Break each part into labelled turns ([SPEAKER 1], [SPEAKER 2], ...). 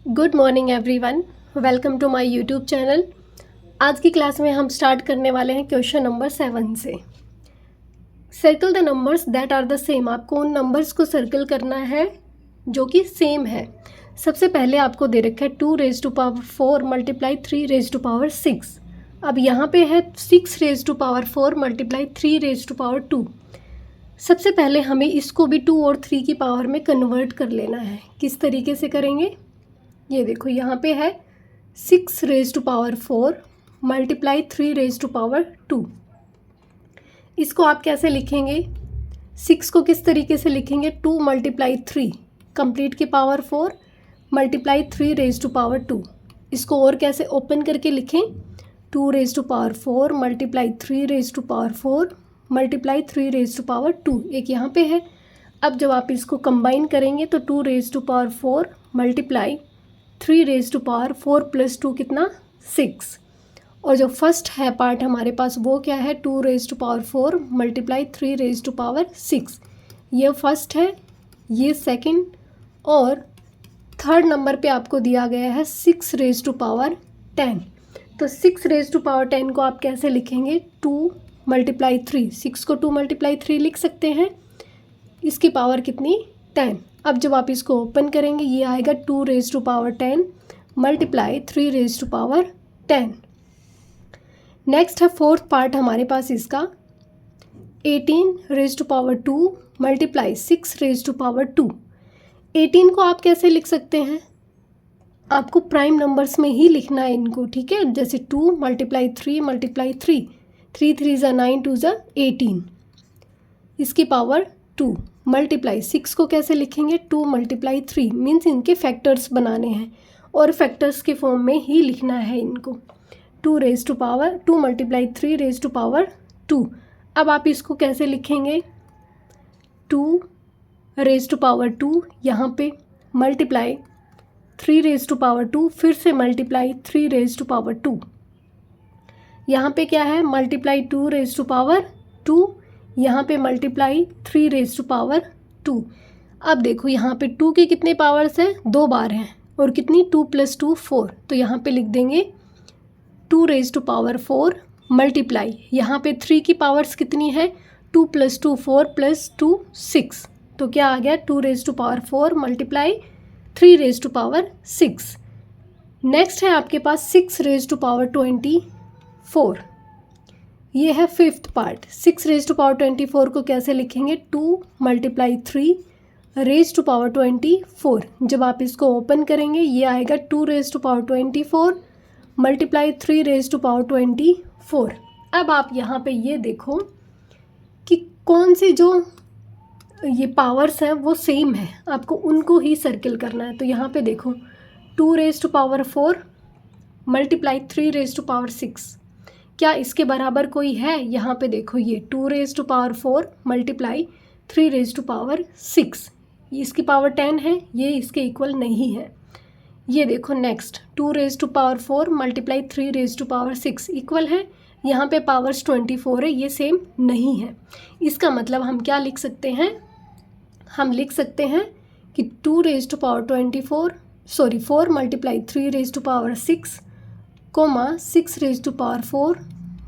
[SPEAKER 1] Good morning everyone, welcome to my YouTube channel. आज की class में हम स्टार्ट करने वाले हैं क्वेश्चन नंबर 7 से। Circle the numbers that are the same. आपको उन नंबर्स को सर्कल करना है जो कि सेम है। सबसे पहले आपको दे रखा है 2 raise to power 4 multiply 3 raise to power 6। अब यहाँ पे है 6 raise to power 4 multiply 3 raise to power 2। सबसे पहले हमें इसको भी 2 और 3 की पावर में कन्वर्ट कर लेना है। किस तरीके से करेंगे, ये देखो यहाँ पे है 6 raise to power 4 multiply 3 raise to power 2। इसको आप कैसे लिखेंगे, 6 को किस तरीके से लिखेंगे, 2 मल्टीप्लाई 3 कंप्लीट की power 4 multiply 3 raise to power 2। इसको और कैसे ओपन करके लिखें, 2 raise to power 4 multiply 3 raise to power 4 multiply 3 raise to power 2। एक यहाँ पे है। अब जब आप इसको कंबाइन करेंगे तो 2 raise to power 4 multiply 3 raise to power 4 plus 2 कितना 6। और जो फर्स्ट है पार्ट हमारे पास वो क्या है, 2 raise to power 4 multiply 3 raise to power 6। ये फर्स्ट है, ये सेकंड, और थर्ड नंबर पे आपको दिया गया है 6 रेज़ टू पावर 10। तो 6 रेज़ टू पावर 10 को आप कैसे लिखेंगे, 2 मल्टीप्लाई 3। 6 को 2 मल्टीप्लाई 3 लिख सकते हैं, इसकी पावर कितनी 10। अब जब आप इसको ओपन करेंगे ये आएगा 2 raise to power 10 multiply 3 raise to power 10। Next है फोर्थ पार्ट हमारे पास इसका 18 raise to power 2 multiply 6 raise to power 2। 18 को आप कैसे लिख सकते हैं, आपको प्राइम नंबर्स में ही लिखना है इनको, ठीक है। जैसे 2 मल्टीप्लाई 3 मल्टीप्लाई 3, 3 3 ज़ा 9, 2 ज़ा 18, इसकी पावर 2 मल्टीप्लाई 6 को कैसे लिखेंगे, 2 मल्टीप्लाई 3 मीन्स इनके फैक्टर्स बनाने हैं और फैक्टर्स के फॉर्म में ही लिखना है इनको। 2 raise to power 2 multiply 3 raise to power 2। अब आप इसको कैसे लिखेंगे, 2 रेज़ टू पावर 2 यहाँ पे मल्टीप्लाई 3 रेज़ टू पावर 2, फिर से मल्टीप्लाई 3 रेज़ टू पावर 2। यहाँ पे क्या है, मल्टीप्लाई 2 रेज़ टू पावर 2, यहाँ पे मल्टीप्लाई 3 रेज़ टू पावर 2। अब देखो यहाँ पे 2 के कितने पावर्स हैं, 2 बार हैं, और कितनी 2 प्लस 2 4। तो यहाँ पे लिख देंगे 2 रेज़ टू पावर 4 मल्टीप्लाई, यहाँ पे 3 की पावर्स कितनी है, 2 प्लस 2 4 प्लस 2 6। तो क्या आ गया, 2 raise to power 4 multiply 3 raise to power 6। Next है आपके पास 6 रेज़ टू पावर 24। ये है fifth part. 6 raise to power 24 को कैसे लिखेंगे, 2 मल्टीप्लाई 3 रेज़ टू पावर 24। जब आप इसको ओपन करेंगे ये आएगा 2 raise to power 24 multiply 3 raise to power 24। अब आप यहाँ पे ये देखो कि कौन सी जो ये पावर्स हैं वो सेम है, आपको उनको ही सर्किल करना है। तो यहाँ पे देखो 2 raise to power 4 multiply 3 raise to power 6, क्या इसके बराबर कोई है, यहाँ पे देखो ये 2 raise to power 4 multiply 3 raise to power 6, इसकी पावर 10 है, ये इसके इक्वल नहीं है। ये देखो next 2 raise to power 4 multiply 3 raise to power 6 equal है, यहाँ पे पावर्स 24 है, ये सेम नहीं है। इसका मतलब हम क्या लिख सकते हैं, हम लिख सकते हैं कि 2 raise to power 4 multiply 3 raise to power 6 comma 6 raise to power 4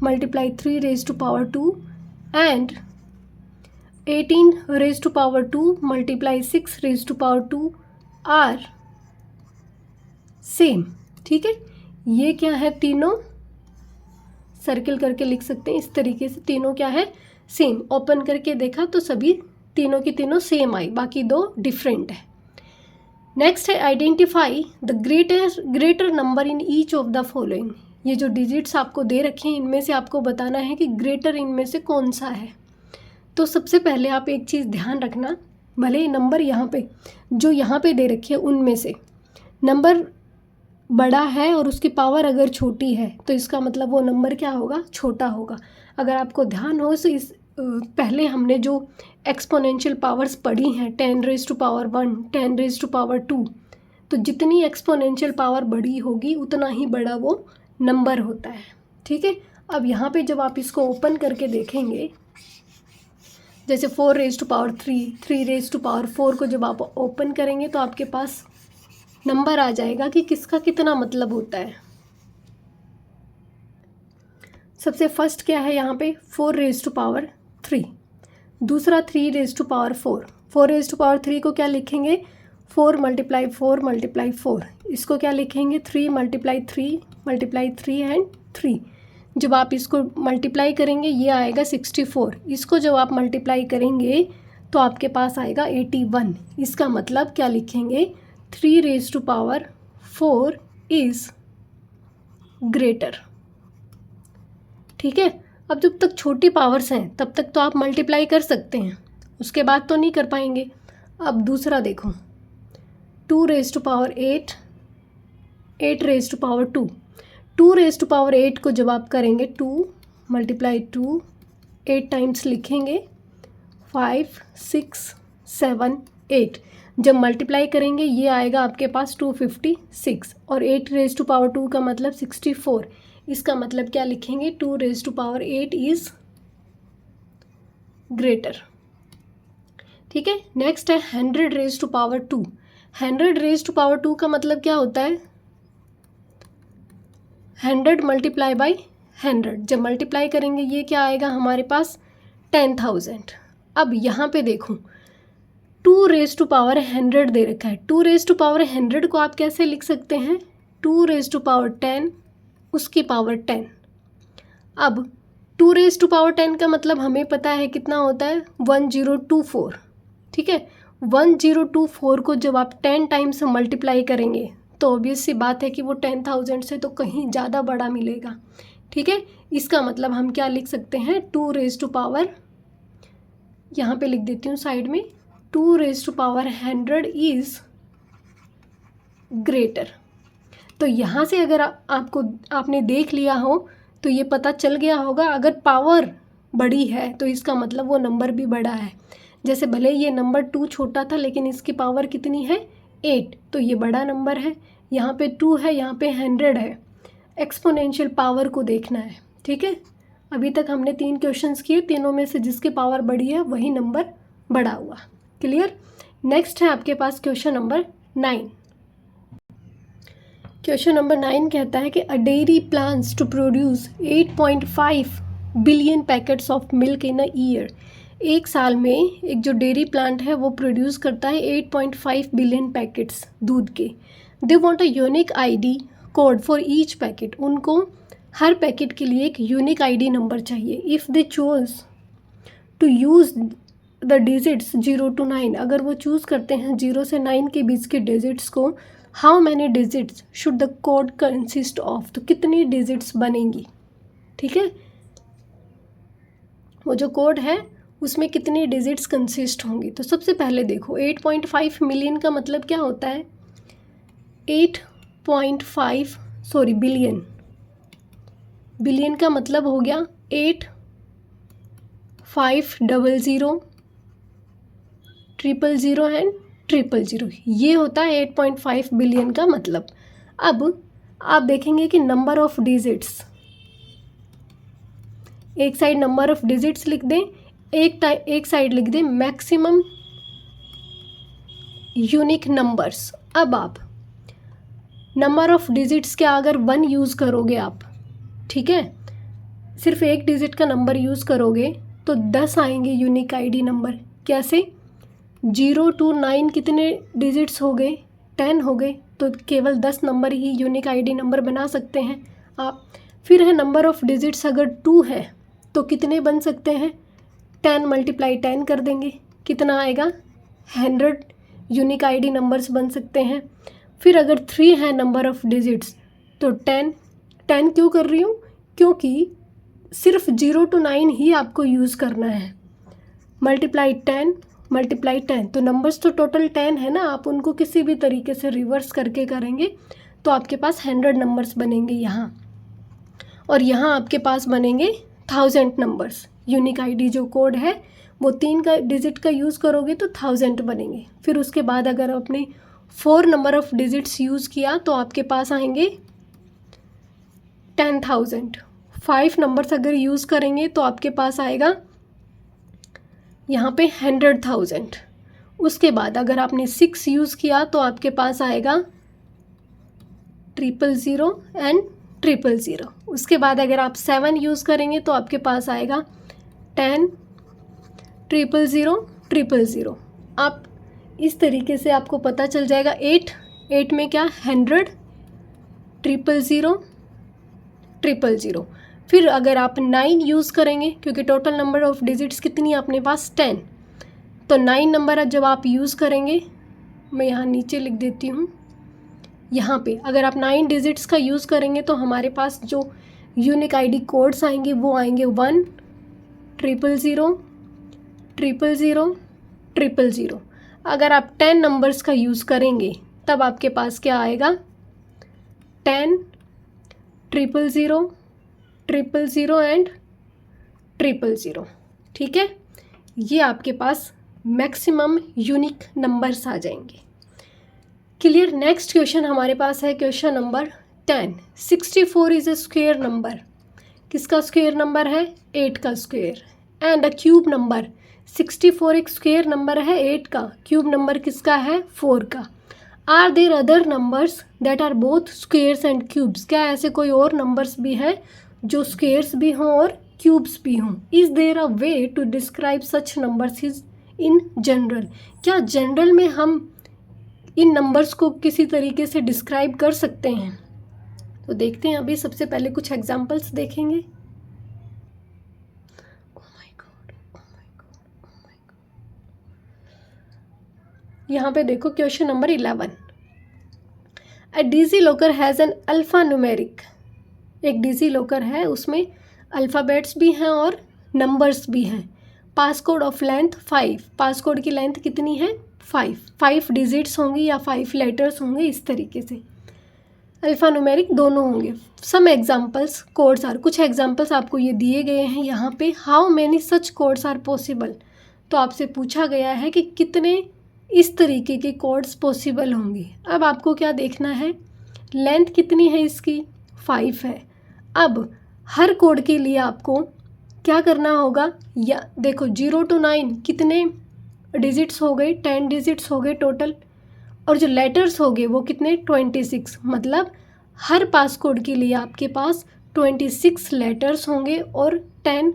[SPEAKER 1] multiply 3 raise to power 2 and 18 raise to power 2 multiply 6 raise to power 2 are same, ठीक है। ये क्या है, तीनों सर्किल करके लिख सकते हैं इस तरीके से, तीनों क्या है, सेम। ओपन करके देखा तो सभी तीनों की तीनों सेम आई, बाकी 2 डिफरेंट है। नेक्स्ट है identify the greater number in each of the following. ये जो डिजिट्स आपको दे रखे हैं इनमें से आपको बताना है कि ग्रेटर इनमें से कौन सा है। तो सबसे पहले आप एक चीज़ ध्यान रखना, भले ही नंबर यहाँ पे जो यहाँ पे दे रखे हैं उनमें से नंबर बड़ा है और उसकी पावर अगर छोटी है तो इसका मतलब वो नंबर क्या होगा, छोटा होगा। अगर आपको ध्यान हो तो इस पहले हमने जो एक्सपोनेंशियल पावर्स पढ़ी हैं 10 raise to power 1, 10 raise to power 2, तो जितनी एक्सपोनेंशियल पावर बड़ी होगी उतना ही बड़ा वो नंबर होता है, ठीक है। अब यहाँ पे जब आप इसको ओपन करके देखेंगे, जैसे 4 raise to power 3, 3 raise to power 4 को जब आप ओपन करेंगे तो आपके पास नंबर आ जाएगा कि किसका कितना मतलब होता है। सबसे फर्स्ट क्या है यहाँ पे 4⁻3, दूसरा 3⁻4। 4⁻3 को क्या लिखेंगे 4 × 4 × 4, इसको क्या लिखेंगे 3 × 3 × 3 एंड 3। जब आप इसको मल्टीप्लाई करेंगे ये आएगा 64, इसको जब आप मल्टीप्लाई करेंगे तो आपके पास आएगा 81। इसका मतलब क्या लिखेंगे 3⁻4 इज़ ग्रेटर। ठीक है, अब जब तक छोटी पावर्स हैं तब तक तो आप मल्टीप्लाई कर सकते हैं, उसके बाद तो नहीं कर पाएंगे। अब दूसरा देखो 2⁻8, 8⁻2। 2⁻8 को जब आप करेंगे 2 × 2, 8 टाइम्स लिखेंगे 5 6 7 8। जब मल्टीप्लाई करेंगे ये आएगा आपके पास 256, और 8⁻2 का मतलब 64। इसका मतलब क्या लिखेंगे 2⁻8 इज़ ग्रेटर। ठीक है, नेक्स्ट है 100⁻2। 100⁻2 का मतलब क्या होता है 100 × 100। जब मल्टीप्लाई करेंगे ये क्या आएगा हमारे पास 10,000। अब यहाँ पे देखो 2⁻100 दे रखा है। 2⁻100 को आप कैसे लिख सकते हैं 2⁻10 उसकी पावर 10। अब 2⁻10 का मतलब हमें पता है कितना होता है 1024। ठीक है, 1024 को जब आप 10 टाइम्स मल्टीप्लाई करेंगे तो ऑब्वियस सी बात है कि वो 10,000 से तो कहीं ज़्यादा बड़ा मिलेगा। ठीक है, इसका मतलब हम क्या लिख सकते हैं 2⁻, यहाँ पे लिख देती हूँ साइड में 2⁻100 इज़ ग्रेटर। तो यहाँ से अगर आपने देख लिया हो तो ये पता चल गया होगा अगर पावर बड़ी है तो इसका मतलब वो नंबर भी बड़ा है। जैसे भले ये नंबर 2 छोटा था लेकिन इसकी पावर कितनी है 8, तो ये बड़ा नंबर है। यहाँ पे 2 है, यहाँ पे 100 है। एक्सपोनेंशियल पावर को देखना है। ठीक है, अभी तक हमने 3 क्वेश्चंस किए, तीनों में से जिसकी पावर बड़ी है वही नंबर बड़ा हुआ। क्लियर। नेक्स्ट है आपके पास क्वेश्चन नंबर 9। क्वेश्चन नंबर 9 कहता है कि a dairy plans to produce 8.5 billion packets of milk in a year. एक साल में एक जो डेयरी प्लांट है वो प्रोड्यूस करता है 8.5 बिलियन पैकेट्स दूध के। They want a unique ID code for each packet. उनको हर पैकेट के लिए एक यूनिक आईडी नंबर चाहिए। If they choose to use the digits 0 to 9, अगर वो चूज़ करते हैं 0 से 9 के बीच के डिजिट्स को, how many digits should the code consist of, तो कितनी डिजिट्स बनेंगी। ठीक है, वो जो कोड है उसमें कितनी डिजिट्स कंसिस्ट होंगी। तो सबसे पहले देखो 8.5 मिलियन का मतलब क्या होता है बिलियन। बिलियन का मतलब हो गया 8 5 0 0 0 0 एंड 0 0। ये होता है 8.5 बिलियन का मतलब। अब आप देखेंगे कि नंबर ऑफ डिजिट्स, एक साइड नंबर ऑफ डिजिट्स लिख दें, एक साइड लिख दें मैक्सिमम यूनिक नंबर्स। अब आप नंबर ऑफ डिजिट्स के अगर 1 यूज़ करोगे आप, ठीक है, सिर्फ एक डिजिट का नंबर यूज़ करोगे तो 10 आएंगे यूनिक आईडी नंबर। कैसे 0 to 9 कितने डिजिट्स हो गए 10 हो गए, तो केवल 10 नंबर ही यूनिक आईडी नंबर बना सकते हैं आप। फिर है नंबर ऑफ़ डिजिट्स अगर 2 है तो कितने बन सकते हैं 10 × 10 कर देंगे, कितना आएगा 100 यूनिक आईडी नंबर्स बन सकते हैं। फिर अगर 3 है नंबर ऑफ़ डिजिट्स तो 10 क्यों कर रही हूँ, क्योंकि सिर्फ 0 to 9 ही आपको यूज़ करना है। मल्टीप्लाई 10 तो नंबर्स तो टोटल 10 है ना, आप उनको किसी भी तरीके से रिवर्स करके करेंगे तो आपके पास 100 नंबर्स बनेंगे यहाँ, और यहाँ आपके पास बनेंगे 1000 नंबर्स। यूनिक आईडी जो कोड है वो 3 का डिजिट का यूज़ करोगे तो 1000 बनेंगे। फिर उसके बाद अगर आपने 4 नंबर ऑफ़ डिजिट्स यूज़ किया तो आपके पास आएंगे 10,000। 5 नंबर्स अगर यूज़ करेंगे तो आपके पास आएगा यहाँ पे 100,000। उसके बाद अगर आपने 6 यूज़ किया तो आपके पास आएगा 000 एंड 000। उसके बाद अगर आप 7 यूज़ करेंगे तो आपके पास आएगा 10 000 000। आप इस तरीके से आपको पता चल जाएगा। 8 में क्या 100 000 000। फिर अगर आप 9 यूज़ करेंगे, क्योंकि टोटल नंबर ऑफ डिजिट्स कितनी है अपने पास 10, तो 9 नंबर जब आप यूज़ करेंगे, मैं यहाँ नीचे लिख देती हूँ, यहाँ पे अगर आप 9 डिजिट्स का यूज़ करेंगे तो हमारे पास जो यूनिक आईडी कोड्स आएंगे वो आएंगे 1 000 000 000। अगर आप 10 नंबर्स का यूज़ करेंगे तब आपके पास क्या आएगा 10 000 000 एंड 000। ठीक है, ये आपके पास मैक्सिमम यूनिक नंबर्स आ जाएंगे। क्लियर। नेक्स्ट क्वेश्चन हमारे पास है question number 10। 64 is a square number. किसका स्क्वायर नंबर है? 8 का square. And a cube number. 64 एक स्क्वायर नंबर है 8 का, क्यूब नंबर किसका है? 4 का। Are there other numbers that are both squares and cubes. क्या ऐसे कोई और नंबर्स भी हैं जो स्क्वायर्स भी हों और क्यूब्स भी हों? Is there a way to describe such numbers is in general. क्या जनरल में हम इन नंबर्स को किसी तरीके से डिस्क्राइब कर सकते हैं? तो देखते हैं। अभी सबसे पहले कुछ एग्जांपल्स देखेंगे। यहाँ पे देखो question number 11। A DigiLocker has an alphanumeric. एक डिजी लॉकर है, उसमें अल्फ़ाबेट्स भी हैं और नंबर्स भी हैं। Passcode of length 5। पासकोड की लेंथ कितनी है? 5 डिजिट्स होंगी या 5 लेटर्स होंगे, इस तरीके से। अल्फ़ा न्यूमेरिक दोनों होंगे। Some examples codes are. कुछ एग्जाम्पल्स आपको ये दिए गए हैं यहाँ पे। How many such codes are possible. तो आपसे पूछा गया है कि कितने इस तरीके के कोड्स पॉसिबल होंगे। अब आपको क्या देखना है, लेंथ कितनी है इसकी? 5 है। अब हर कोड के लिए आपको क्या करना होगा, या देखो 0 to 9 कितने डिजिट्स हो गए? 10 डिजिट्स हो गए टोटल। और जो लेटर्स हो गए वो कितने? 26। मतलब हर पासकोड के लिए आपके पास 26 लेटर्स होंगे और 10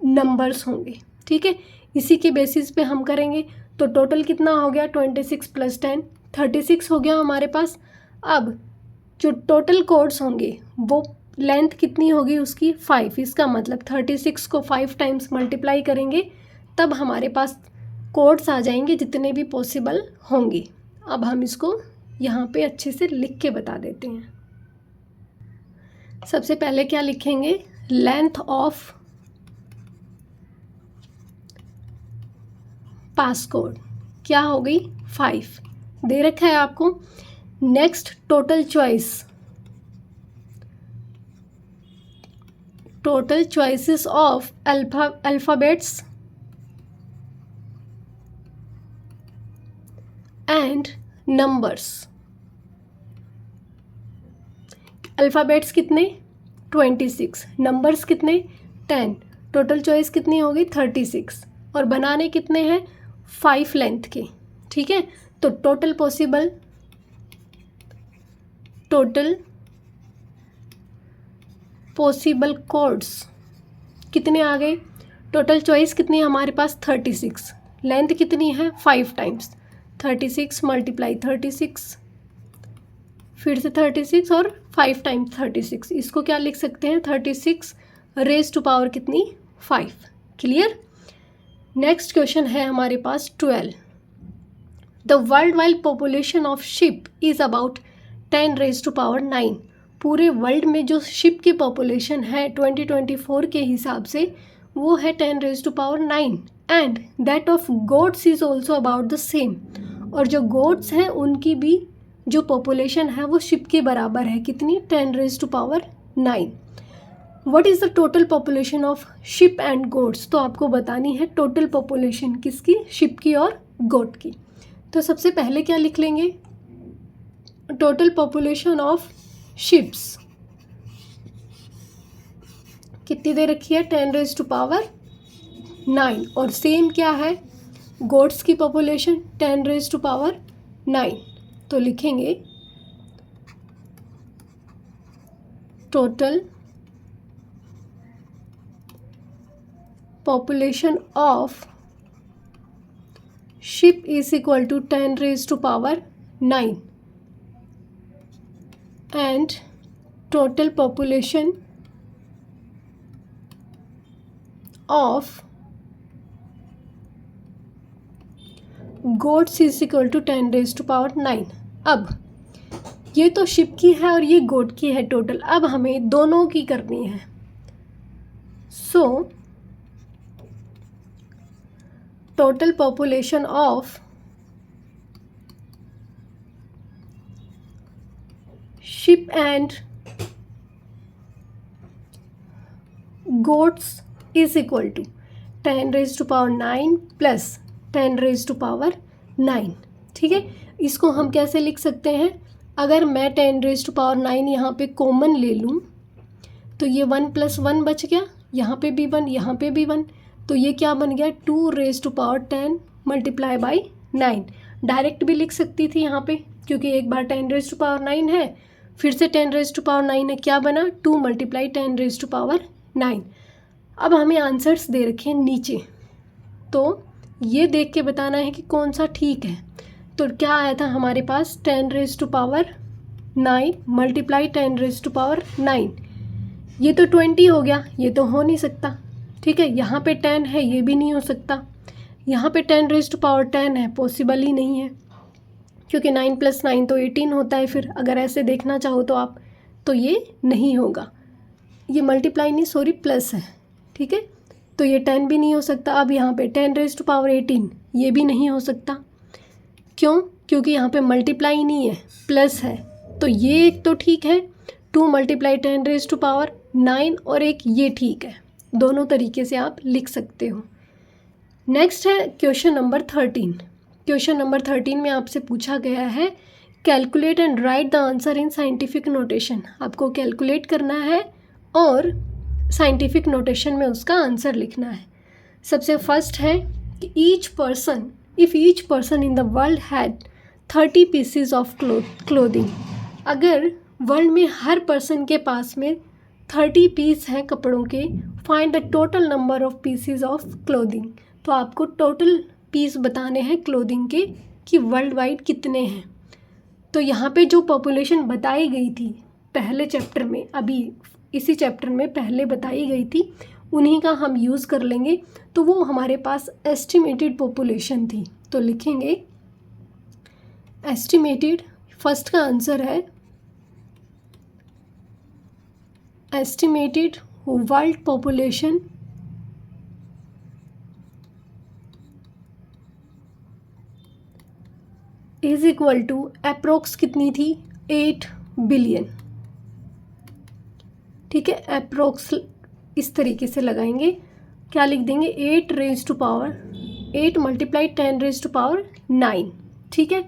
[SPEAKER 1] नंबर्स होंगे। ठीक है, इसी के बेसिस पे हम करेंगे। तो टोटल कितना हो गया? 26 + 10 36 हो गया हमारे पास। अब जो टोटल कोड्स होंगे वो लेंथ कितनी होगी उसकी? 5। इसका मतलब 36 को 5 टाइम्स मल्टीप्लाई करेंगे तब हमारे पास कोड्स आ जाएंगे जितने भी पॉसिबल होंगे। अब हम इसको यहाँ पे अच्छे से लिख के बता देते हैं। सबसे पहले क्या लिखेंगे? लेंथ ऑफ पासकोड क्या हो गई? 5 दे रखा है आपको। Next total choice. Total choices of alphabets and numbers. Alphabets कितने? 26। नंबर्स कितने? 10। टोटल चॉइस कितनी होगी? 36। और बनाने कितने हैं? 5 लेंथ के। ठीक है, तो टोटल पॉसिबल कोड्स कितने आ गए? टोटल चॉइस कितनी है हमारे पास? 36। लेंथ कितनी है? 5 टाइम्स 36 × 36, फिर से 36 और 5 टाइम्स 36। इसको क्या लिख सकते हैं? 36 रेज़ टू पावर कितनी? 5। क्लियर। नेक्स्ट क्वेश्चन है हमारे पास 12। The world wide population of sheep is about 10 raise to power 9। पूरे वर्ल्ड में जो शिप की पॉपुलेशन है 2024 के हिसाब से वो है 10 raise to power 9। And that of goats is also about the same. और जो गोट्स हैं उनकी भी जो पॉपुलेशन है वो शिप के बराबर है। कितनी? 10 raise to power 9। What is the total population of sheep and goats. तो आपको बतानी है टोटल पॉपुलेशन किसकी? शिप की और गोट की। तो सबसे पहले क्या लिख लेंगे? टोटल पॉपुलेशन ऑफ शिप्स कितनी दे रखी है? 10 रेज़ टू पावर 9। और सेम क्या है? गोट्स की पॉपुलेशन 10 रेज़ टू पावर 9। तो लिखेंगे total population of ship is equal to 10 raised to power 9 and total population of goats is equal to 10 raised to power 9। अब ये तो शिप की है और ये गोट की है टोटल, अब हमें दोनों की करनी है। सो total population of sheep and goats is equal to 10 raised to power 9 plus 10 raised to power 9। ठीक है, इसको हम कैसे लिख सकते हैं? अगर मैं 10 raised to power 9 यहाँ पे कॉमन ले लूँ तो ये 1 + 1 बच गया, यहाँ पे भी 1, यहाँ पे भी 1, तो ये क्या बन गया 2 raised to power 10 multiply by 9। Direct भी लिख सकती थी यहाँ पे, क्योंकि एक बार 10 raised to power 9 है, फिर से 10 raised to power 9 है, क्या बना 2 मल्टीप्लाई 10 raised to power 9। अब हमें आंसर्स दे रखे हैं नीचे, तो ये देख के बताना है कि कौन सा ठीक है। तो क्या आया था हमारे पास 10 raised to power 9 multiply 10 raised to power 9, ये तो 20 हो गया, ये तो हो नहीं सकता। ठीक है, यहाँ पे 10 है, ये भी नहीं हो सकता। यहाँ पे 10 raised to power 10 है, पॉसिबल ही नहीं है, क्योंकि 9 + 9 तो 18 होता है। फिर अगर ऐसे देखना चाहो तो आप, तो ये नहीं होगा, ये मल्टीप्लाई नहीं सॉरी प्लस है। ठीक है, तो ये 10 भी नहीं हो सकता। अब यहाँ पे 10 raised to power 18, ये भी नहीं हो सकता। क्यों? क्योंकि यहाँ पे मल्टीप्लाई नहीं है, प्लस है। तो ये एक तो ठीक है, 2 मल्टीप्लाई 10 raised to power 9, और एक ये ठीक है। दोनों तरीके से आप लिख सकते हो। नेक्स्ट है क्वेश्चन नंबर 13। क्वेश्चन नंबर 13 में आपसे पूछा गया है calculate and right the answer in scientific notation. आपको कैलकुलेट करना है और साइंटिफिक नोटेशन में उसका आंसर लिखना है। सबसे फर्स्ट है कि each person in the world had 30 PCs of clothing. अगर वर्ल्ड में हर पर्सन के पास में 30 पीस हैं कपड़ों के, find the total number of pieces of clothing. तो आपको टोटल पीस बताने हैं क्लोथिंग के कि वर्ल्ड वाइड कितने हैं। तो यहाँ पे जो पॉपुलेशन बताई गई थी पहले चैप्टर में, अभी इसी चैप्टर में पहले बताई गई थी, उन्हीं का हम यूज़ कर लेंगे। तो वो हमारे पास एस्टिमेटेड पॉपुलेशन थी, तो लिखेंगे एस्टिमेटेड। फर्स्ट का आंसर है estimated world population is equal to approx कितनी थी 8 बिलियन। ठीक है, अप्रोक्स इस तरीके से लगाएंगे, क्या लिख देंगे 8 raised to power 8 multiply 10 raised to power 9। ठीक है,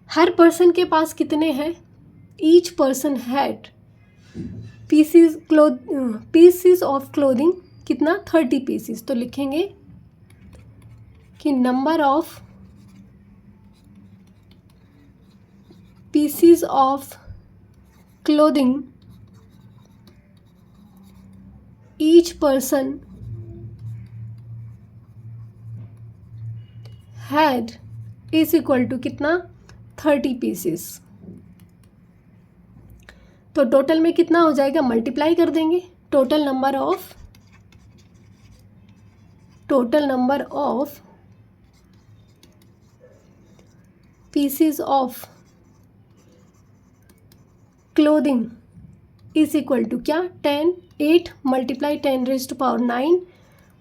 [SPEAKER 1] हर पर्सन के पास कितने हैं? Each person had pieces of clothing कितना 30 पीसीज। तो लिखेंगे कि number of pieces of clothing each person had is equal to कितना 30 पीसीज। तो टोटल में कितना हो जाएगा, मल्टीप्लाई कर देंगे। Total number of pieces of clothing is equal to क्या 8 multiply 10 raised to power 9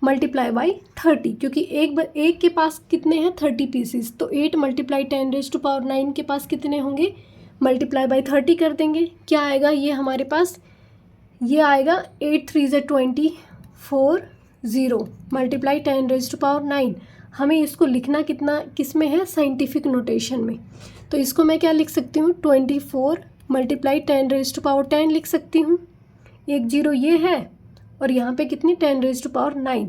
[SPEAKER 1] multiply by 30, क्योंकि एक के पास कितने हैं 30 पीसीज, तो 8 मल्टीप्लाई 10 raised to power 9 के पास कितने होंगे, मल्टीप्लाई बाई 30 कर देंगे। क्या आएगा ये हमारे पास, ये आएगा 8 3 = 20 40 मल्टीप्लाई 10 raised to power 9। हमें इसको लिखना कितना किस में है, साइंटिफिक नोटेशन में। तो इसको मैं क्या लिख सकती हूँ 24 मल्टीप्लाई 10 raised to power 10 लिख सकती हूँ। 1 0 ये है और यहाँ पे कितनी 10 raised to power 9।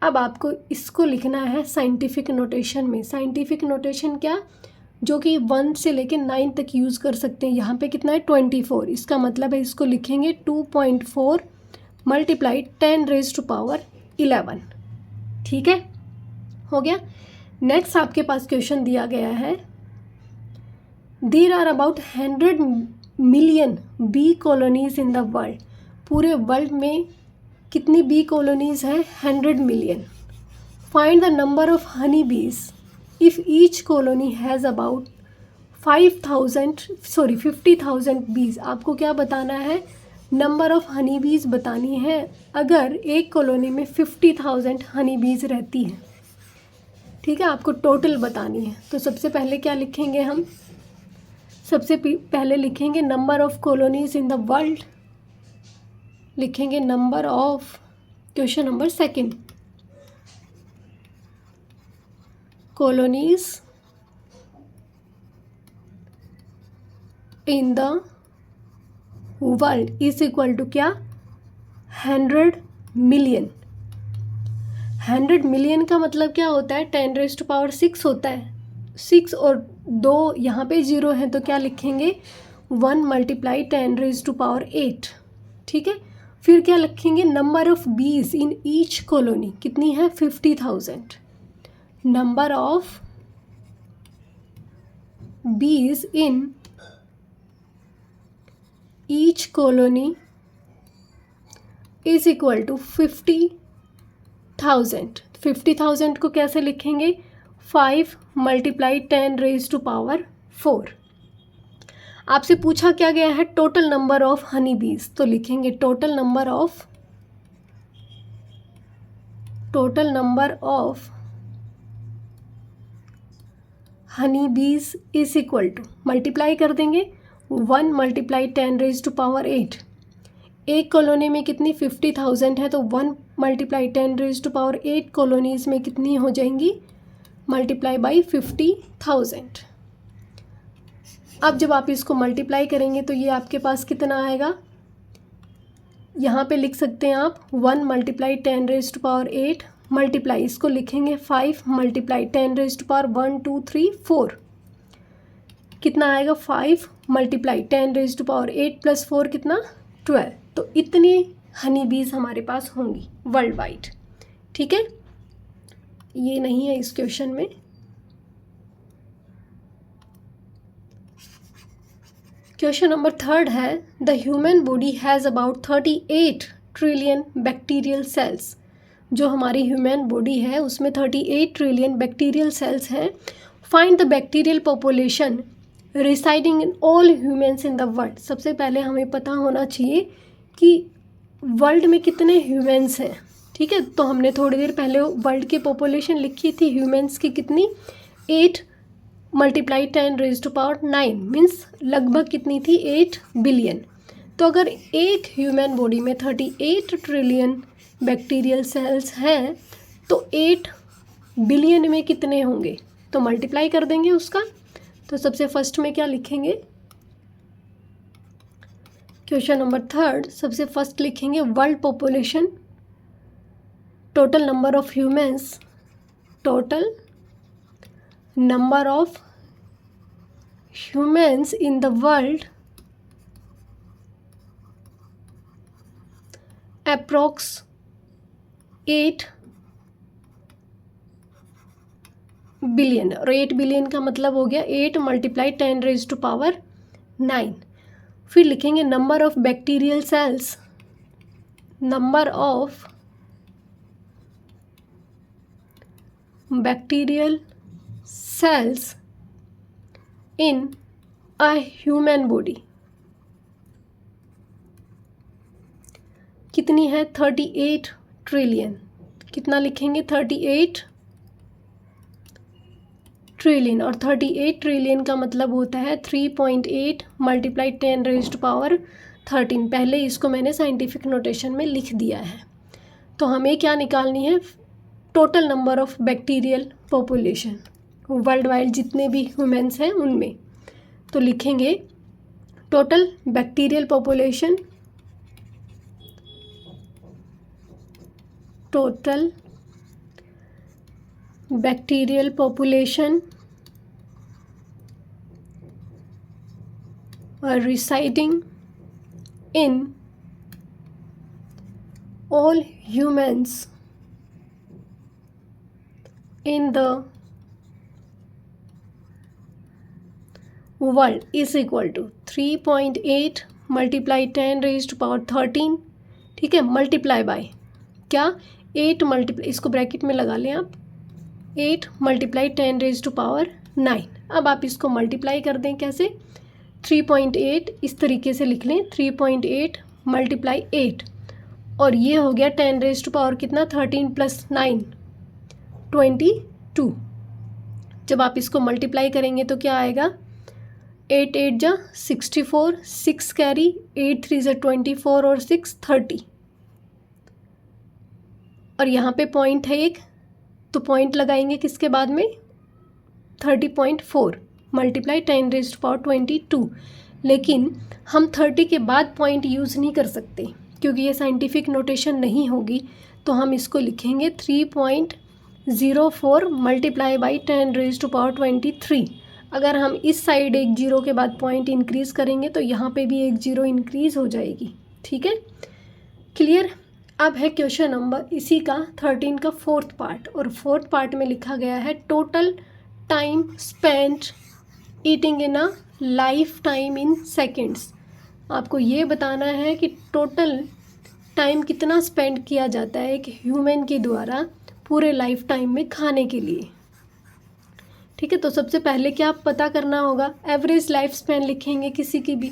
[SPEAKER 1] अब आपको इसको लिखना है साइंटिफिक नोटेशन में। साइंटिफिक नोटेशन क्या, जो कि 1 से लेके 9 तक यूज़ कर सकते हैं। यहाँ पे कितना है 24, इसका मतलब है इसको लिखेंगे 2.4 मल्टीप्लाई 10⁻11। ठीक है, हो गया। नेक्स्ट आपके पास क्वेश्चन दिया गया है, there are about 100 million bee colonies in the world. पूरे वर्ल्ड में कितनी बी कॉलोनीज हैं? 100 million. Find the number of honey bees if each colony has about 50,000 bees. आपको क्या बताना है? नंबर ऑफ हनी बीज बतानी है अगर एक कॉलोनी में 50,000 हनी बीज रहती हैं। ठीक है, आपको टोटल बतानी है। तो सबसे पहले क्या लिखेंगे हम? सबसे पहले लिखेंगे number of colonies in the world, लिखेंगे number of, question number second, colonies in the world is equal to क्या? 100 मिलियन। 100 मिलियन का मतलब क्या होता है? 10⁻6 होता है। 6 और 2 यहाँ पे 0 है तो क्या लिखेंगे? 1 मल्टीप्लाई 10⁸8। ठीक है, फिर क्या लिखेंगे? Number of bees in each colony कितनी है? 50,000। Number of bees in each colony is equal to 50,000। 50,000 को कैसे लिखेंगे? 5 मल्टीप्लाई 10⁻4। आपसे पूछा क्या गया है? टोटल नंबर ऑफ हनी बीज, तो लिखेंगे टोटल नंबर ऑफ हनी बीज इज इक्वल टू, मल्टीप्लाई कर देंगे 1 मल्टीप्लाई 10⁸8। एक कॉलोनी में कितनी? 50,000 है तो 1 मल्टीप्लाई 10⁸8 कॉलोनीज़ में कितनी हो जाएंगी? Multiply by 50,000। अब जब आप इसको मल्टीप्लाई करेंगे तो ये आपके पास कितना आएगा? यहाँ पे लिख सकते हैं आप 1 मल्टीप्लाई 10⁸8 मल्टीप्लाई, इसको लिखेंगे 5 मल्टीप्लाई 10⁻1 2 3 4। कितना आएगा? 5 मल्टीप्लाई 10⁸8 प्लस 4 कितना? 12। तो इतनी हनी बीज हमारे पास होंगी वर्ल्ड वाइड। ठीक है, ये नहीं है इस क्वेश्चन में। क्वेश्चन नंबर थर्ड है, the human body has about 38 trillion bacterial cells. जो हमारी ह्यूमन बॉडी है उसमें 38 ट्रिलियन बैक्टीरियल सेल्स हैं। Find the bacterial population residing in all humans in the world. सबसे पहले हमें पता होना चाहिए कि वर्ल्ड में कितने ह्यूमन्स हैं। ठीक है, तो हमने थोड़ी देर पहले वर्ल्ड की पॉपुलेशन लिखी थी ह्यूमन्स की कितनी? 8 मल्टीप्लाई 10⁻9 मीन्स लगभग कितनी थी? 8 बिलियन। तो अगर एक ह्यूमन बॉडी में 38 ट्रिलियन बैक्टीरियल सेल्स हैं तो 8 बिलियन में कितने होंगे? तो मल्टीप्लाई कर देंगे उसका। तो सबसे फर्स्ट में क्या लिखेंगे? क्वेश्चन नंबर थर्ड, सबसे फर्स्ट लिखेंगे world population, total number of humans, total number of humans in the world approx 8 billion. और 8 बिलियन का मतलब हो गया 8 मल्टीप्लाई 10⁻9। फिर लिखेंगे number of bacterial cells, number of bacterial cells in a human body कितनी है? 38 ट्रिलियन। कितना लिखेंगे? 38 ट्रिलियन। और 38 ट्रिलियन का मतलब होता है 3.8 मल्टीप्लाई 10⁻13। पहले इसको मैंने साइंटिफिक नोटेशन में लिख दिया है। तो हमें क्या निकालनी है? Total number of bacterial population world wide जितने भी ह्यूमन्स हैं उनमें। तो लिखेंगे total bacterial population, total bacterial population residing in all humans in the world is equal to 3.8 multiply 10 raise to power 13, ठीक है, मल्टीप्लाई बाय क्या 8 मल्टीप्लाई, इसको ब्रैकेट में लगा लें आप, 8 मल्टीप्लाई 10 रेज़ टू पावर 9। अब आप इसको मल्टीप्लाई कर दें कैसे, 3.8 इस तरीके से लिख लें, 3.8 मल्टीप्लाई 8 और ये हो गया 10 रेज़ टू पावर कितना 13 प्लस 9 22। जब आप इसको मल्टीप्लाई करेंगे तो क्या आएगा, 8 8 जा 64, 6 कैरी, 8 3 जा 24 और 6 30। और यहाँ पे पॉइंट है एक, तो पॉइंट लगाएंगे किसके बाद में 30.4 मल्टीप्लाई 10 रेज़ टू पावर 22। लेकिन हम 30 के बाद पॉइंट यूज़ नहीं कर सकते क्योंकि ये साइंटिफिक नोटेशन नहीं होगी, तो हम इसको लिखेंगे 3.04 multiply by 10 raise to power 23। अगर हम इस साइड एक जीरो के बाद पॉइंट इंक्रीज़ करेंगे तो यहाँ पे भी एक जीरो इंक्रीज़ हो जाएगी, ठीक है, क्लियर। अब है क्वेश्चन नंबर इसी का 13 का फोर्थ पार्ट, और फोर्थ पार्ट में लिखा गया है total time spent eating in a life time in seconds. आपको ये बताना है कि टोटल टाइम कितना स्पेंड किया जाता है एक ह्यूमन के द्वारा पूरे लाइफ टाइम में खाने के लिए, ठीक है। तो सबसे पहले क्या पता करना होगा, एवरेज लाइफ स्पैन लिखेंगे किसी की भी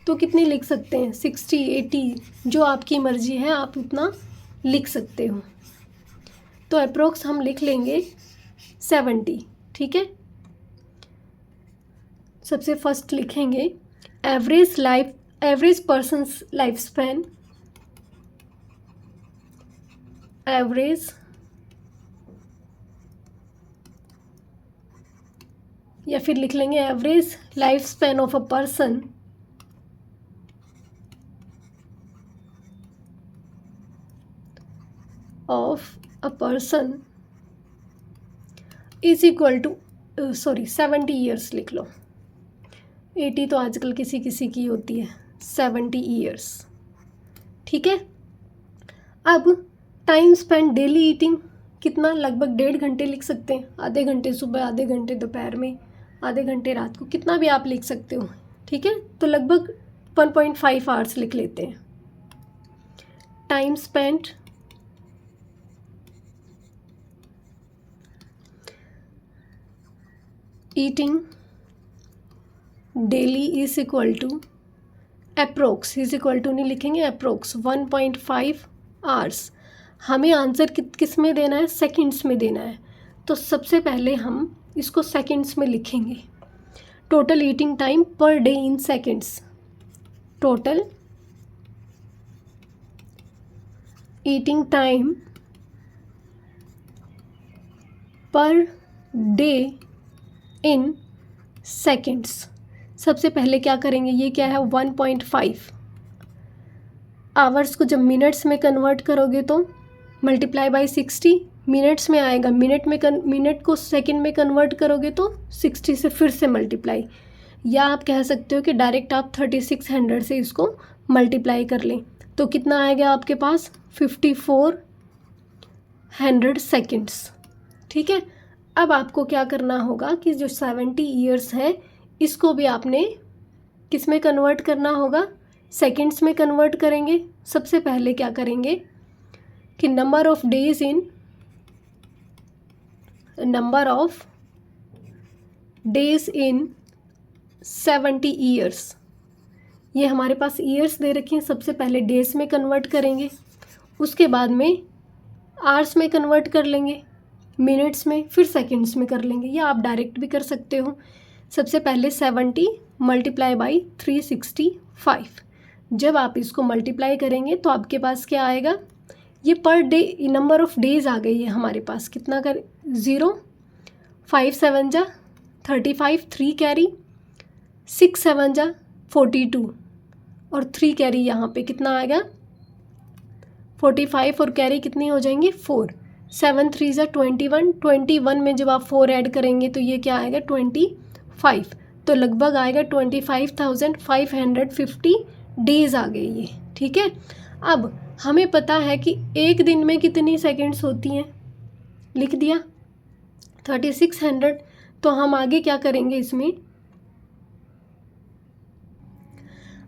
[SPEAKER 1] तो कितनी लिख सकते हैं, 60 80 जो आपकी मर्जी है आप उतना लिख सकते हो। तो अप्रोक्स हम लिख लेंगे 70, ठीक है। सबसे फर्स्ट लिखेंगे average person's life span, average या फिर लिख लेंगे average life span of a person is equal to 70 years लिख लो, 80 तो आजकल किसी किसी की होती है, 70 ईयर्स, ठीक है। अब टाइम स्पेंड डेली ईटिंग कितना, लगभग 1.5 घंटे लिख सकते हैं, आधे घंटे सुबह, आधे घंटे दोपहर में, आधे घंटे रात को, कितना भी आप लिख सकते हो, ठीक है। तो लगभग 1.5 आवर्स लिख लेते हैं। Time spent eating daily is equal to approx, is equal to नहीं लिखेंगे, अप्रोक्स 1.5 आवर्स। हमें आंसर किस में देना है, सेकंड्स में देना है। तो सबसे पहले हम इसको सेकंड्स में लिखेंगे, total eating time per day in seconds, total eating time per day in seconds. सबसे पहले क्या करेंगे, ये क्या है 1.5 आवर्स को जब मिनट्स में कन्वर्ट करोगे तो मल्टीप्लाई बाय 60 मिनट्स में आएगा, मिनट को सेकंड में कन्वर्ट करोगे तो 60 से फिर से मल्टीप्लाई, या आप कह सकते हो कि डायरेक्ट आप 3600 से इसको मल्टीप्लाई कर लें तो कितना आएगा आपके पास 5400 सेकेंड्स, ठीक है। अब आपको क्या करना होगा कि जो 70 ईयर्स है इसको भी आपने किस में कन्वर्ट करना होगा, सेकेंड्स में कन्वर्ट करेंगे। सबसे पहले क्या करेंगे कि number of days in 70 years, ये हमारे पास ईयर्स दे रखे हैं, सबसे पहले डेज में कन्वर्ट करेंगे, उसके बाद में आवर्स में कन्वर्ट कर लेंगे, मिनट्स में, फिर सेकंड्स में कर लेंगे, या आप डायरेक्ट भी कर सकते हो। सबसे पहले 70 मल्टीप्लाई बाई 365, जब आप इसको मल्टीप्लाई करेंगे तो आपके पास क्या आएगा, ये per day number of days आ गई है हमारे पास, कितना कर 0 5 7 जा 35, 3 कैरी, 6 7 जा 42 और 3 कैरी यहाँ पे कितना आएगा 45 और कैरी कितनी हो जाएंगी 4, 7 3 जा 21 में जब आप 4 ऐड करेंगे तो ये क्या आएगा 25। तो लगभग आएगा 25,550 डेज़ आ गए ये, ठीक है। अब हमें पता है कि एक दिन में कितनी सेकंड्स होती हैं, लिख दिया 3600। तो हम आगे क्या करेंगे इसमें,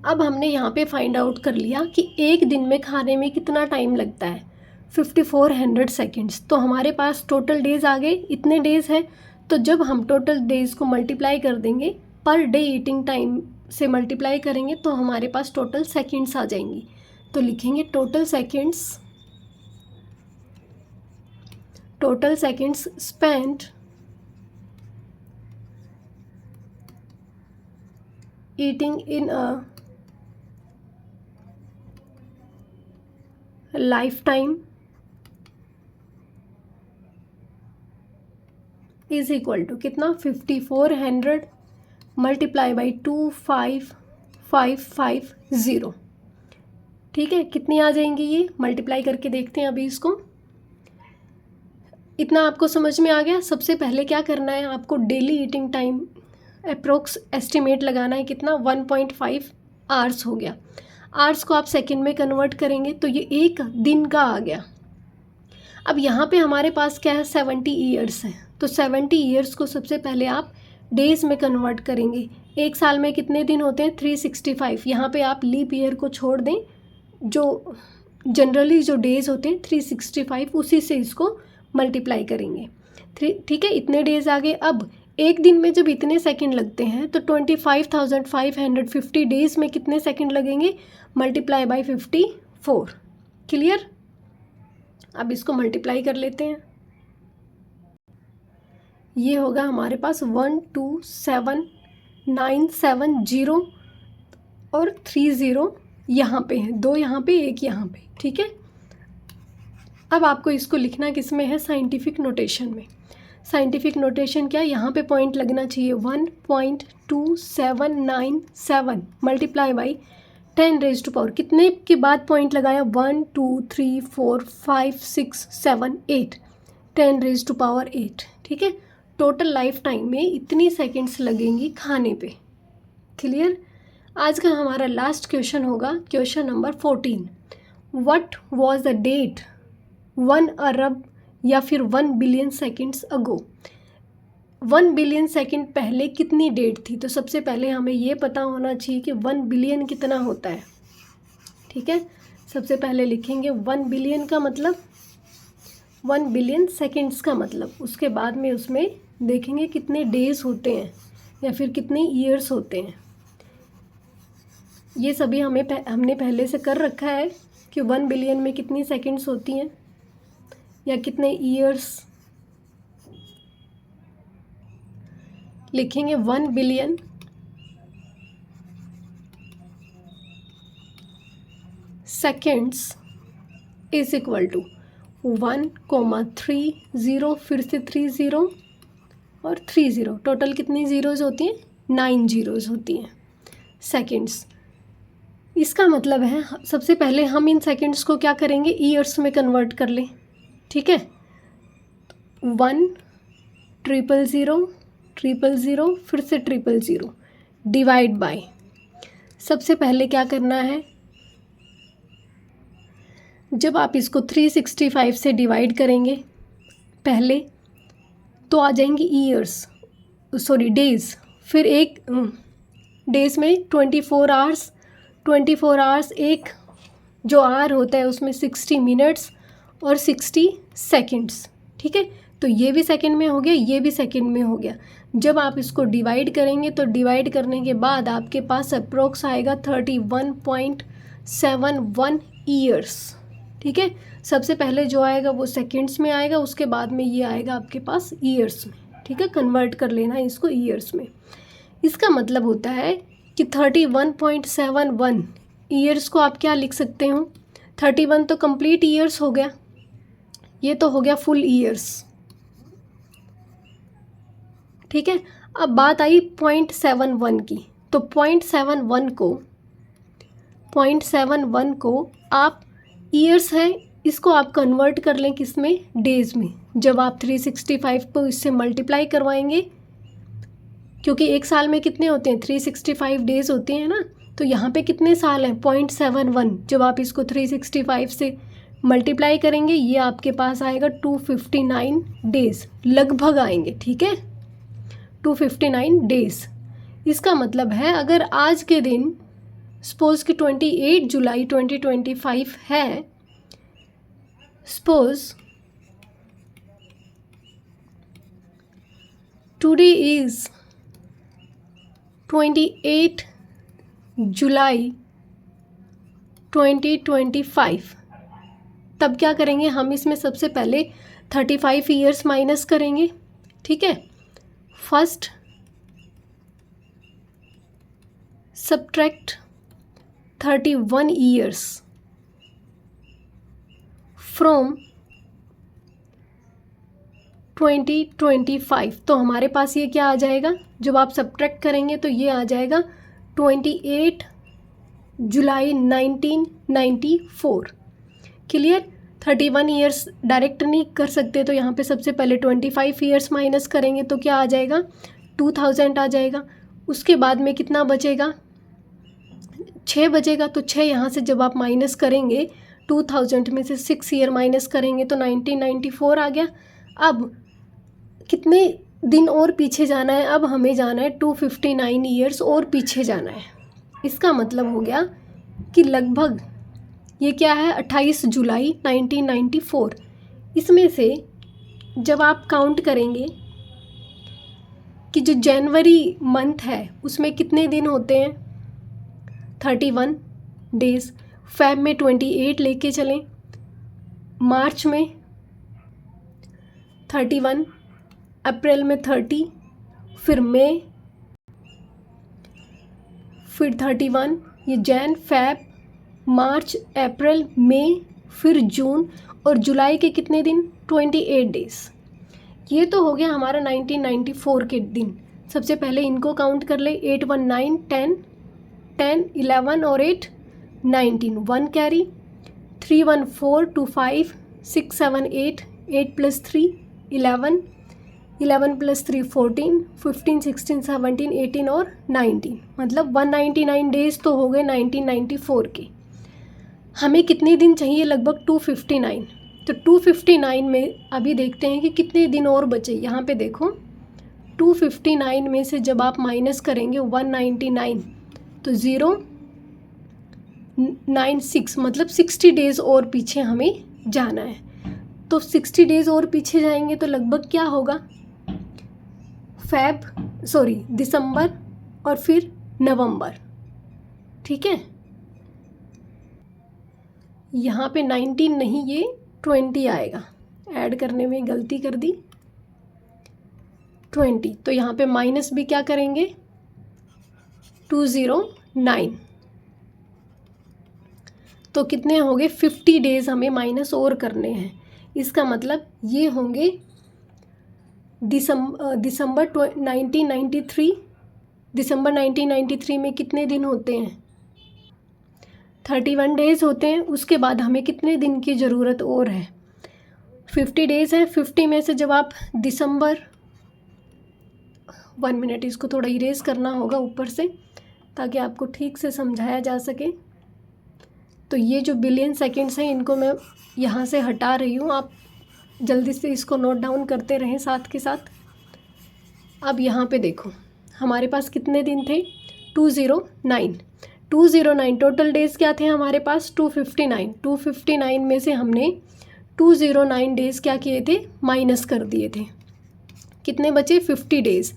[SPEAKER 1] अब हमने यहाँ पे फाइंड आउट कर लिया कि एक दिन में खाने में कितना टाइम लगता है, 5400 सेकेंड्स। तो हमारे पास टोटल डेज़ आ गए, इतने डेज़ है। तो जब हम टोटल डेज़ को मल्टीप्लाई कर देंगे, पर डे ईटिंग टाइम से मल्टीप्लाई करेंगे, तो हमारे पास टोटल सेकेंड्स आ जाएंगी। तो लिखेंगे total seconds spent eating in a lifetime is equal to कितना, 5400 मल्टीप्लाई बाई 25550। ठीक है, कितनी आ जाएंगी ये, मल्टीप्लाई करके देखते हैं अभी इसको। इतना आपको समझ में आ गया। सबसे पहले क्या करना है, आपको daily eating time approx estimate लगाना है, कितना 1.5 आवर्स हो गया। आवर्स को आप सेकंड में कन्वर्ट करेंगे तो ये एक दिन का आ गया। अब यहाँ पे हमारे पास क्या है, 70 ईयर्स है। तो 70 ईयर्स को सबसे पहले आप डेज़ में कन्वर्ट करेंगे। एक साल में कितने दिन होते हैं, 365। यहाँ पे आप लीप ईयर को छोड़ दें, जो जनरली जो डेज़ होते हैं 365, उसी से इसको मल्टीप्लाई करेंगे। ठीक है, इतने डेज़ आ गए। अब एक दिन में जब इतने सेकंड लगते हैं तो 25,550 डेज़ में कितने सेकंड लगेंगे, मल्टीप्लाई बाई 54। क्लियर। अब इसको मल्टीप्लाई कर लेते हैं। ये होगा हमारे पास 127,970 और 30 यहाँ पे है, 2 यहाँ पे, 1 यहाँ पे। ठीक है, अब आपको इसको लिखना किस में है, साइंटिफिक नोटेशन में। साइंटिफिक नोटेशन क्या, यहाँ पे पॉइंट लगना चाहिए, 1.2797 multiply by 10 raise to power, कितने के बाद पॉइंट लगाया, 1 2 3 4 5 6 7 8, 10 रेज़ टू पावर 8। ठीक है, टोटल लाइफ टाइम में इतनी सेकंड्स लगेंगी खाने पे। क्लियर। आज का हमारा लास्ट क्वेश्चन होगा question number 14। What was the date 1 अरब या फिर 1 billion seconds ago. 1 billion second पहले कितनी डेट थी। तो सबसे पहले हमें ये पता होना चाहिए कि 1 बिलियन कितना होता है। ठीक है, सबसे पहले लिखेंगे 1 बिलियन का मतलब, 1 बिलियन सेकंड्स का मतलब, उसके बाद में उसमें देखेंगे कितने डेज़ होते हैं या फिर कितने ईयर्स होते हैं। ये सभी हमने पहले से कर रखा है कि 1 बिलियन में कितनी सेकंड्स होती हैं या कितने ईयर्स। लिखेंगे 1 billion seconds is equal to 1,30, फिर से 30 और 30। टोटल कितनी ज़ीरोज़ होती हैं, 9 ज़ीरोज़ होती हैं सेकंड्स। इसका मतलब है सबसे पहले हम इन सेकंड्स को क्या करेंगे, ईयर्स में कन्वर्ट कर लें। ठीक है, 1,000,000, फिर से 000 डिवाइड बाय, सबसे पहले क्या करना है, जब आप इसको 365 से डिवाइड करेंगे पहले तो आ जाएंगी ईयर्स, सॉरी डेज़। फिर एक डेज़ में 24 आवर्स, 24 आवर्स, एक जो आवर होता है उसमें 60 मिनट्स और 60 सेकंड्स। ठीक है, तो ये भी सेकंड में हो गया, ये भी सेकंड में हो गया। जब आप इसको डिवाइड करेंगे तो डिवाइड करने के बाद आपके पास अप्रोक्स आएगा 31.71 ईयर्स। ठीक है, सबसे पहले जो आएगा वो सेकंड्स में आएगा, उसके बाद में ये आएगा आपके पास ईयर्स में। ठीक है, कन्वर्ट कर लेना है इसको ईयर्स में। इसका मतलब होता है कि 31.71 ईयर्स को आप क्या लिख सकते हो, 31 तो कंप्लीट ईयर्स हो गया, ये तो हो गया फुल ईयर्स। ठीक है, अब बात आई 0.71 की। तो 0.71 को आप ईयर्स है, इसको आप कन्वर्ट कर लें किस में, डेज़ में। जब आप 365 को इससे मल्टीप्लाई करवाएंगे क्योंकि एक साल में कितने होते हैं, 365 डेज़ होते हैं ना। तो यहाँ पे कितने साल हैं, 0.71। जब आप इसको 365 से मल्टीप्लाई करेंगे ये आपके पास आएगा 259 डेज़ लगभग आएंगे, ठीक है, 259 डेज़। इसका मतलब है अगर आज के दिन सपोज़ कि 28 जुलाई 2025 है, सपोज़ टुडे इज़ 28 जुलाई 2025, तब क्या करेंगे हम, इसमें सबसे पहले 35 ईयर्स माइनस करेंगे, ठीक है। First subtract 31 years from 2025। तो हमारे पास ये क्या आ जाएगा, जब आप सब्ट्रैक्ट करेंगे तो ये आ जाएगा 28 जुलाई 1994। क्लियर। 31 ईयर्स डायरेक्ट नहीं कर सकते, तो यहाँ पे सबसे पहले 25 ईयर्स माइनस करेंगे तो क्या आ जाएगा, 2000 आ जाएगा। उसके बाद में कितना बचेगा, 6 बचेगा। तो 6 यहाँ से जब आप माइनस करेंगे 2000 में से 6 ईयर माइनस करेंगे तो 1994 आ गया। अब कितने दिन और पीछे जाना है, अब हमें जाना है 259 ईयर्स और पीछे जाना है। इसका मतलब हो गया कि लगभग ये क्या है, 28 जुलाई 1994। इसमें से जब आप काउंट करेंगे कि जो जनवरी मंथ है उसमें कितने दिन होते हैं, 31 डेज़। फेब में 28 लेके चलें, मार्च में 31, अप्रैल में 30, फिर मई, फिर 31, ये जैन, फेब, मार्च, अप्रैल, मई, फिर जून, और जुलाई के कितने दिन, 28 डेज़। ये तो हो गया हमारा 1994 के दिन। सबसे पहले इनको काउंट कर ले, 8 1 9 10 10 11 और 8 19, 1 कैरी, 3 1 4 2 5 6 7 8 8 + 3 11 11 + 3 14 15 16 17 18 और 19, मतलब 199 डेज़ तो हो गए 1994 के। हमें कितने दिन चाहिए, लगभग 259। तो 259 में अभी देखते हैं कि कितने दिन और बचे। यहाँ पे देखो 259 में से जब आप माइनस करेंगे 199 तो 096, मतलब 60 डेज़ और पीछे हमें जाना है। तो 60 डेज़ और पीछे जाएंगे तो लगभग क्या होगा, दिसंबर और फिर नवंबर, ठीक है। यहाँ पे 19 नहीं, ये 20 आएगा, ऐड करने में गलती कर दी, 20। तो यहाँ पे माइनस भी क्या करेंगे, 209। तो कितने हो गए, 50 डेज़ हमें माइनस और करने हैं। इसका मतलब ये होंगे दिसंबर 1993। दिसंबर 1993 में कितने दिन होते हैं, 31 डेज़ होते हैं। उसके बाद हमें कितने दिन की ज़रूरत और है, 50 डेज़ है। 50 में से जब आप दिसंबर, 1 मिनट, इसको थोड़ा इरेज करना होगा ऊपर से ताकि आपको ठीक से समझाया जा सके। तो ये जो बिलियन सेकेंड्स हैं इनको मैं यहाँ से हटा रही हूँ, आप जल्दी से इसको नोट डाउन करते रहें साथ के साथ। अब यहाँ पे देखो हमारे पास कितने दिन थे, 209 टोटल डेज़ क्या थे हमारे पास, 259 में से हमने 209 डेज़ क्या किए थे, माइनस कर दिए थे। कितने बचे, 50 डेज़।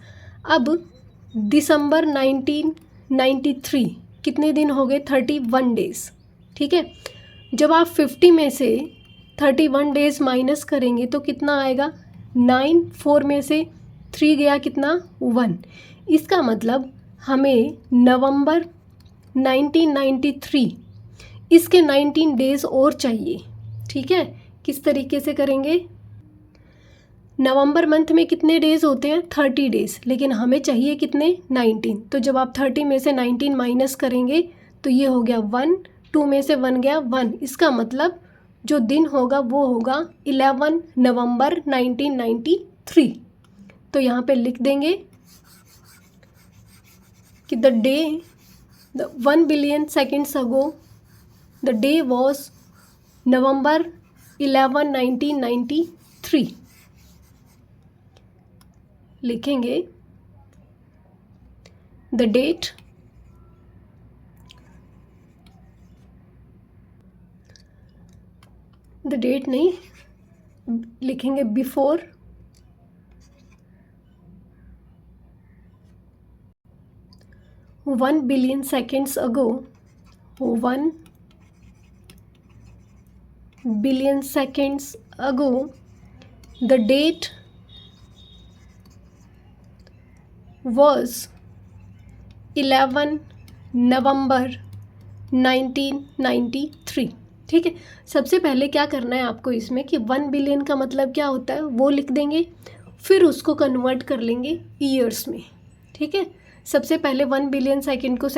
[SPEAKER 1] अब दिसंबर 1993 कितने दिन हो गए, 31 डेज़, ठीक है। जब आप 50 में से 31 डेज़ माइनस करेंगे तो कितना आएगा, 9, 4 में से 3 गया कितना, 1। इसका मतलब हमें नवंबर 1993 इसके 19 डेज़ और चाहिए, ठीक है। किस तरीके से करेंगे, नवंबर मंथ में कितने डेज़ होते हैं, 30 डेज़, लेकिन हमें चाहिए कितने, 19। तो जब आप 30 में से 19 माइनस करेंगे तो ये हो गया 1, 2 में से 1 गया 1। इसका मतलब जो दिन होगा वो होगा 11 नवंबर 1993। तो यहाँ पे लिख देंगे कि the 1 billion seconds ago the day was November 11, 1993। लिखेंगे द डेट नहीं लिखेंगे before 1 billion seconds ago, 1 billion seconds ago the date was 11 November 1993। ठीक है, सबसे पहले क्या करना है आपको इसमें कि 1 बिलियन का मतलब क्या होता है वो लिख देंगे, फिर उसको कन्वर्ट कर लेंगे ईयर्स में। ठीक है, सबसे पहले 1 बिलियन सेकेंड को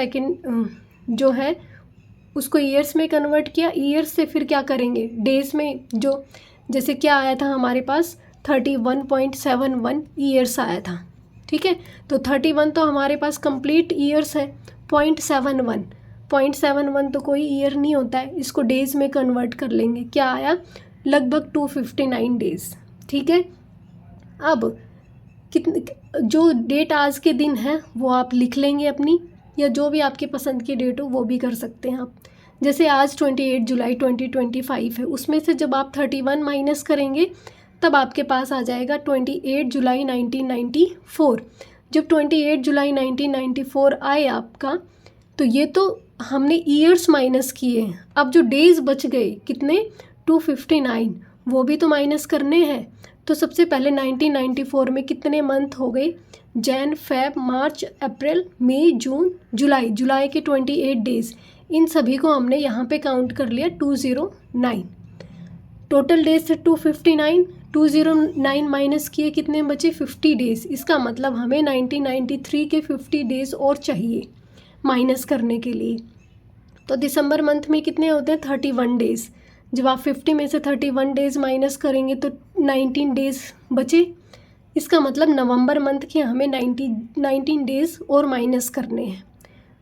[SPEAKER 1] जो है उसको ईयर्स में कन्वर्ट किया, ईयर्स से फिर क्या करेंगे डेज में, जो जैसे क्या आया था हमारे पास 31.71 ईयर्स आया था। ठीक है, तो 31 तो हमारे पास कंप्लीट ईयर्स है, 0.71 तो कोई ईयर नहीं होता है, इसको डेज में कन्वर्ट कर लेंगे, क्या आया लगभग 259 डेज। ठीक है, अब कितने जो डेट आज के दिन है वो आप लिख लेंगे अपनी, या जो भी आपके पसंद की डेट हो वो भी कर सकते हैं आप। जैसे आज 28 जुलाई 2025 है, उसमें से जब आप 31 माइनस करेंगे तब आपके पास आ जाएगा 28 जुलाई 1994। जब 28 जुलाई 1994 आए आपका, तो ये तो हमने ईयर्स माइनस किए हैं, अब जो डेज़ बच गए कितने 259, वो भी तो माइनस करने हैं। तो सबसे पहले 1994 में कितने मंथ हो गए, जैन, फेब, मार्च, अप्रैल, मई, जून, जुलाई के 28 डेज़, इन सभी को हमने यहाँ पे काउंट कर लिया 209। टोटल डेज थे 259, 209 माइनस किए कितने बचे 50 डेज़। इसका मतलब हमें 1993 के 50 डेज़ और चाहिए माइनस करने के लिए। तो दिसंबर मंथ में कितने होते हैं 31 डेज़, जब आप 50 में से 31 डेज़ माइनस करेंगे तो 19 डेज़ बचे। इसका मतलब नवंबर मंथ के हमें 19 डेज़ और माइनस करने हैं।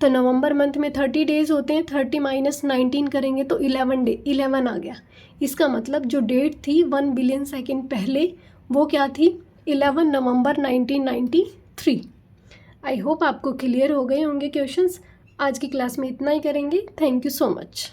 [SPEAKER 1] तो नवंबर मंथ में 30 डेज़ होते हैं, 30 माइनस 19 करेंगे तो 11 आ गया। इसका मतलब जो डेट थी 1 बिलियन सेकेंड पहले वो क्या थी 11 नवंबर 1993। आई होप आपको क्लियर हो गए होंगे क्वेश्चंस। आज की क्लास में इतना ही करेंगे। Thank you so much.